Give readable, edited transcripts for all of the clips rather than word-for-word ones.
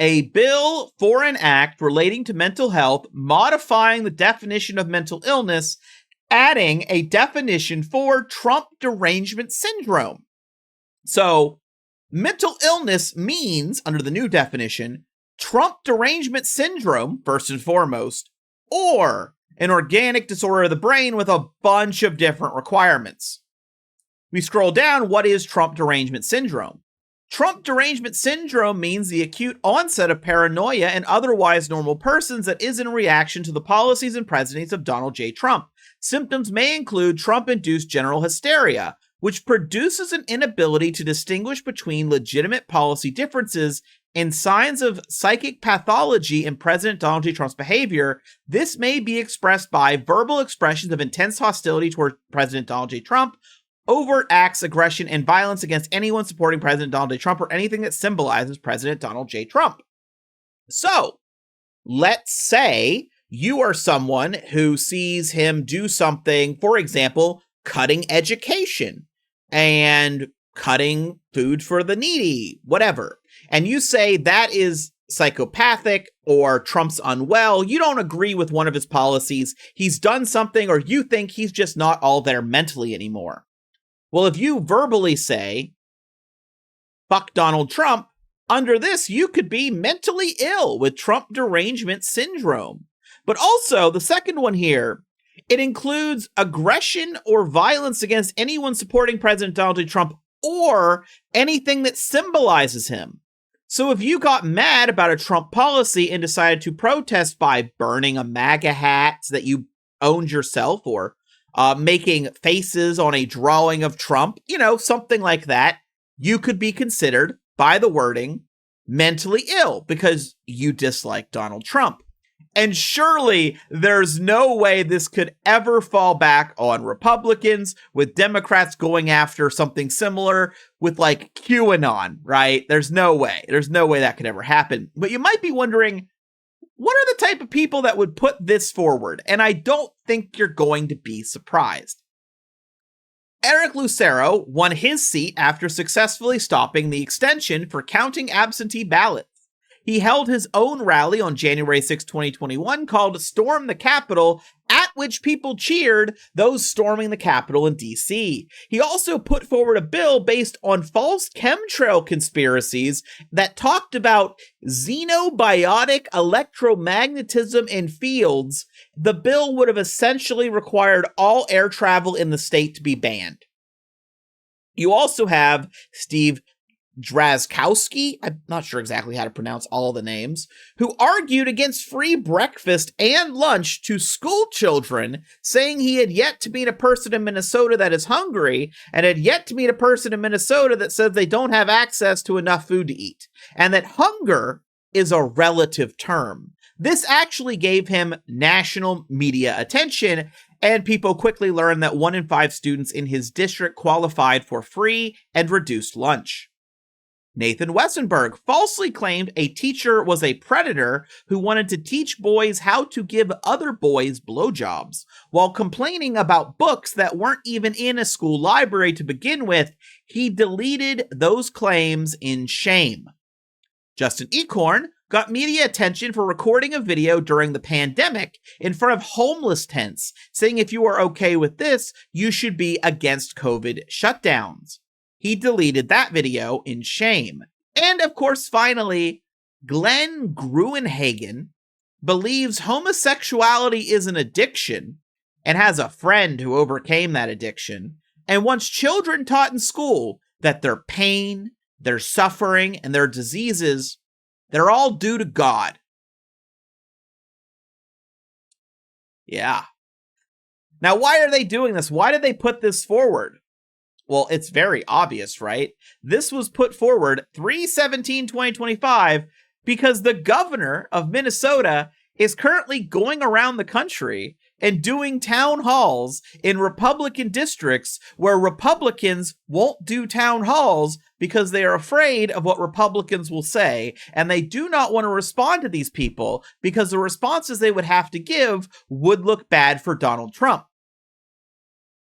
A bill for an act relating to mental health, modifying the definition of mental illness, adding a definition for Trump derangement syndrome. So, mental illness means, under the new definition, Trump derangement syndrome, first and foremost, or an organic disorder of the brain with a bunch of different requirements. We scroll down, what is Trump derangement syndrome? Trump derangement syndrome means the acute onset of paranoia in otherwise normal persons that is in reaction to the policies and presidencies of Donald J. Trump. Symptoms may include Trump-induced general hysteria, which produces an inability to distinguish between legitimate policy differences and signs of psychic pathology in President Donald J. Trump's behavior. This may be expressed by verbal expressions of intense hostility toward President Donald J. Trump, overt acts, aggression, and violence against anyone supporting President Donald J. Trump or anything that symbolizes President Donald J. Trump. So, let's say you are someone who sees him do something, for example, cutting education and cutting food for the needy, whatever. And you say that is psychopathic or Trump's unwell. You don't agree with one of his policies. He's done something, or you think he's just not all there mentally anymore. Well, if you verbally say, fuck Donald Trump, under this, you could be mentally ill with Trump derangement syndrome. But also, the second one here, it includes aggression or violence against anyone supporting President Donald J. Trump or anything that symbolizes him. So if you got mad about a Trump policy and decided to protest by burning a MAGA hat that you owned yourself, or making faces on a drawing of Trump, something like that, you could be considered, by the wording, mentally ill because you dislike Donald Trump. And surely there's no way this could ever fall back on Republicans, with Democrats going after something similar with like QAnon, right? There's no way that could ever happen. But you might be wondering, what are the type of people that would put this forward? And I don't think you're going to be surprised. Eric Lucero won his seat after successfully stopping the extension for counting absentee ballots. He held his own rally on January 6, 2021 called Storm the Capitol, at which people cheered those storming the Capitol in D.C. He also put forward a bill based on false chemtrail conspiracies that talked about xenobiotic electromagnetism in fields. The bill would have essentially required all air travel in the state to be banned. You also have Steve Drazkowski, I'm not sure exactly how to pronounce all the names, who argued against free breakfast and lunch to school children, saying he had yet to meet a person in Minnesota that is hungry, and had yet to meet a person in Minnesota that says they don't have access to enough food to eat, and that hunger is a relative term. This actually gave him national media attention, and people quickly learned that 1 in 5 students in his district qualified for free and reduced lunch. Nathan Wesenberg falsely claimed a teacher was a predator who wanted to teach boys how to give other boys blowjobs, while complaining about books that weren't even in a school library to begin with. He deleted those claims in shame. Justin Eichorn got media attention for recording a video during the pandemic in front of homeless tents, saying if you are okay with this, you should be against COVID shutdowns. He deleted that video in shame. And of course, finally, Glenn Gruenhagen believes homosexuality is an addiction and has a friend who overcame that addiction, and wants children taught in school that their pain, their suffering, and their diseases, they're all due to God. Yeah. Now, why are they doing this? Why did they put this forward? Well, it's very obvious, right? This was put forward 3/17/2025 because the governor of Minnesota is currently going around the country and doing town halls in Republican districts where Republicans won't do town halls because they are afraid of what Republicans will say, and they do not want to respond to these people because the responses they would have to give would look bad for Donald Trump.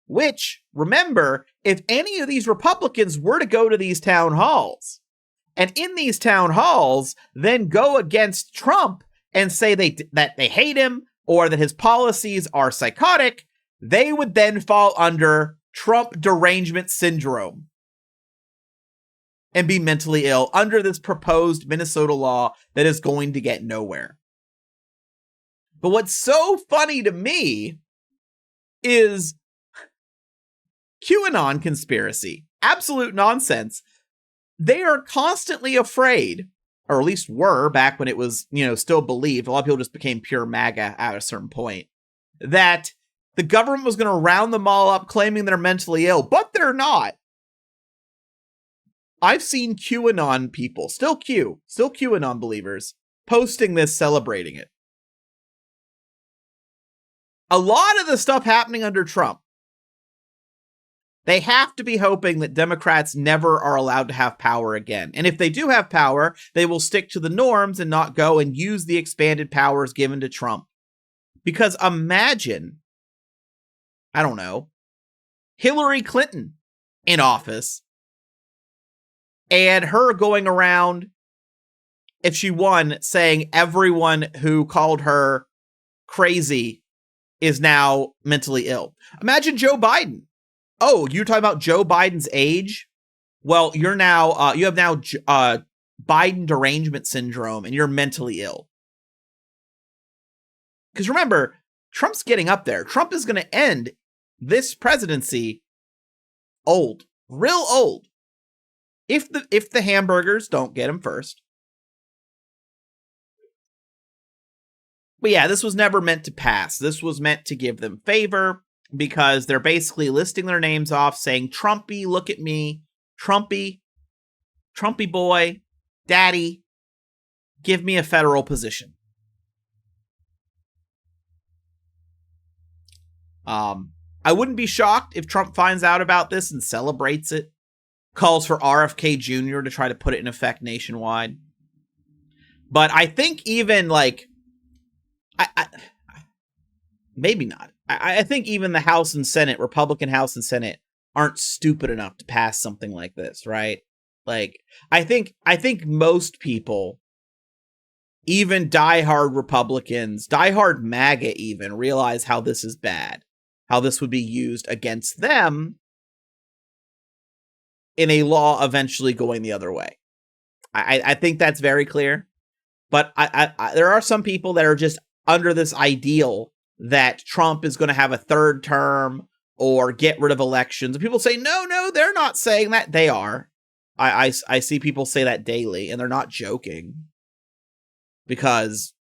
Which, remember, if any of these Republicans were to go to these town halls, and in these town halls then go against Trump and say that they hate him or that his policies are psychotic, they would then fall under Trump derangement syndrome and be mentally ill under this proposed Minnesota law that is going to get nowhere. But what's so funny to me is QAnon conspiracy, absolute nonsense. They are constantly afraid, or at least were back when it was, still believed. A lot of people just became pure MAGA at a certain point, that the government was going to round them all up claiming they're mentally ill, but they're not. I've seen QAnon people, still QAnon believers, posting this, celebrating it. A lot of the stuff happening under Trump, they have to be hoping that Democrats never are allowed to have power again. And if they do have power, they will stick to the norms and not go and use the expanded powers given to Trump. Because imagine, I don't know, Hillary Clinton in office and her going around, if she won, saying everyone who called her crazy is now mentally ill. Imagine Joe Biden. Oh, you're talking about Joe Biden's age? Well, you have now Biden derangement syndrome and you're mentally ill. Because remember, Trump's getting up there. Trump is going to end this presidency old, real old. If the hamburgers don't get him first. But yeah, this was never meant to pass. This was meant to give them favor because they're basically listing their names off saying, Trumpy, look at me. Trumpy boy, daddy, give me a federal position. I wouldn't be shocked if Trump finds out about this and celebrates it, calls for RFK Jr. to try to put it in effect nationwide. But I think even maybe not. I think even the House and Senate, Republican House and Senate, aren't stupid enough to pass something like this, right? I think most people, even diehard Republicans, diehard MAGA even, realize how this is bad, how this would be used against them in a law eventually going the other way. I think that's very clear. But there are some people that are just under this ideal that Trump is going to have a third term or get rid of elections. And people say, no, they're not saying that. They are. I see people say that daily, and they're not joking. Because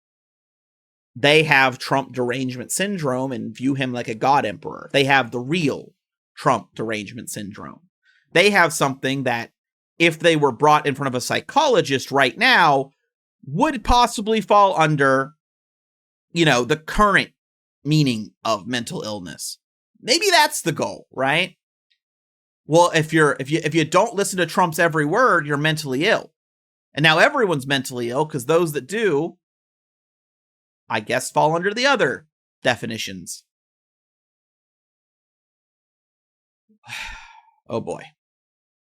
they have Trump derangement syndrome and view him like a god emperor. They have the real Trump derangement syndrome. They have something that, if they were brought in front of a psychologist right now, would possibly fall under, the current meaning of mental illness. Maybe that's the goal, right? Well, if you don't listen to Trump's every word, you're mentally ill. And now everyone's mentally ill because those that do, I guess, fall under the other definitions. Oh boy.